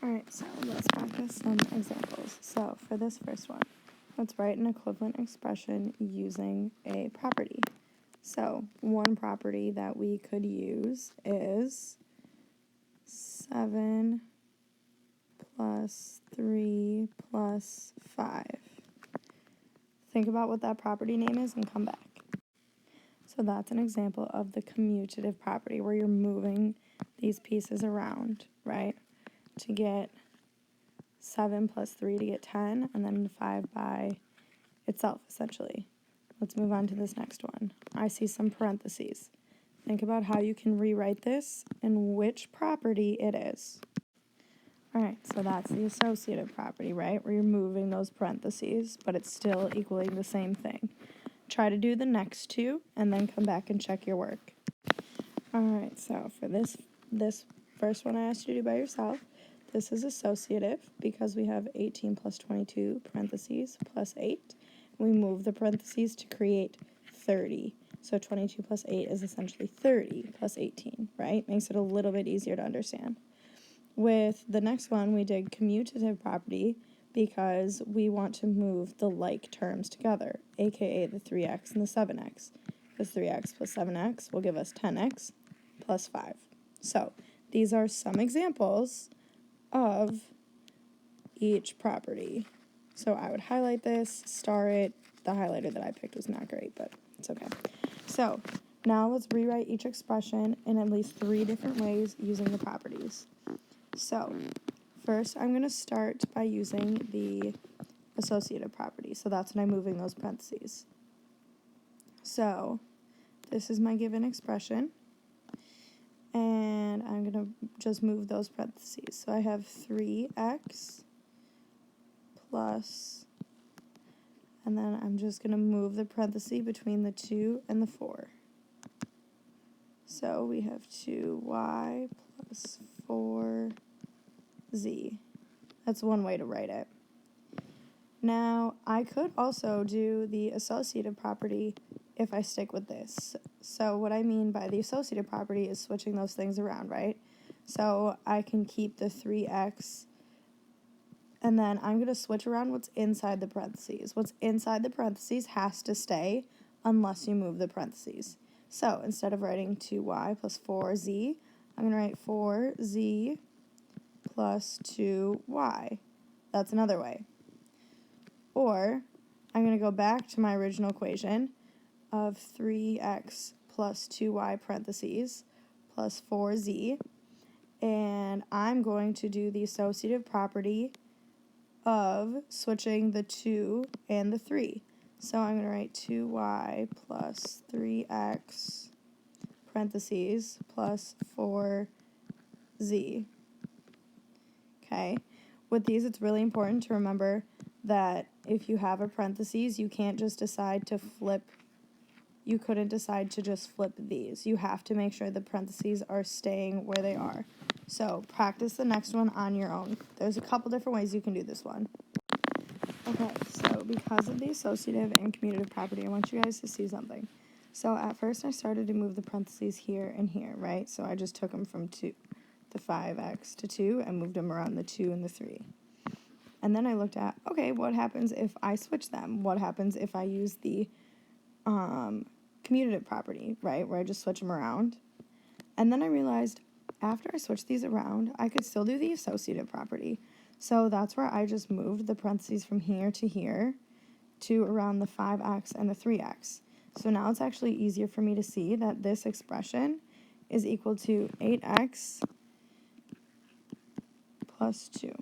Alright, so let's practice some examples. So for this first one, let's write an equivalent expression using a property. So one property that we could use is 7 plus 3 plus 5. Think about what that property name is and come back. So that's an example of the commutative property where you're moving these pieces around, right? To get 7 plus 3 to get 10, and then 5 by itself, essentially. Let's move on to this next one. I see some parentheses. Think about how you can rewrite this and which property it is. Alright, so that's the associative property, right? Where you're moving those parentheses, but it's still equaling the same thing. Try to do the next two, and then come back and check your work. Alright, so for this first one I asked you to do by yourself, this is associative because we have 18 plus 22 parentheses plus 8. We move the parentheses to create 30. So 22 plus 8 is essentially 30 plus 18, right? Makes it a little bit easier to understand. With the next one, we did commutative property because we want to move the like terms together, aka the 3x and the 7x. Because 3x plus 7x will give us 10x plus 5. So these are some examples of each property. So I would highlight this, star it. The highlighter that I picked was not great, but it's okay. So now let's rewrite each expression in at least 3 different ways using the properties. So first I'm going to start by using the associative property. So that's when I'm moving those parentheses. So this is my given expression. And I'm going to just move those parentheses. So I have 3x plus, and then I'm just going to move the parenthesis between the 2 and the 4. So we have 2y plus 4z. That's one way to write it. Now, I could also do the associative property if I stick with this. So what I mean by the associative property is switching those things around, right? So I can keep the 3x, and then I'm going to switch around what's inside the parentheses. What's inside the parentheses has to stay unless you move the parentheses. So instead of writing 2y plus 4z, I'm going to write 4z plus 2y. That's another way. Or I'm going to go back to my original equation of 3x plus 2y parentheses plus 4z, and I'm going to do the associative property of switching the 2 and the 3. So I'm going to write 2y plus 3x parentheses plus 4z. Okay, with these it's really important to remember that if you have a parentheses, you can't just decide to flip. You couldn't decide to just flip these. You have to make sure the parentheses are staying where they are. So practice the next one on your own. There's a couple different ways you can do this one. Okay, so because of the associative and commutative property, I want you guys to see something. So at first I started to move the parentheses here and here, right? So I just took them from the 5x to 2 and moved them around the 2 and the 3. And then I looked at, okay, what happens if I switch them? What happens if I use the commutative property, right, where I just switch them around? And then I realized after I switched these around, I could still do the associative property. So that's where I just moved the parentheses from here to around the 5x and the 3x. So now it's actually easier for me to see that this expression is equal to 8x plus 2.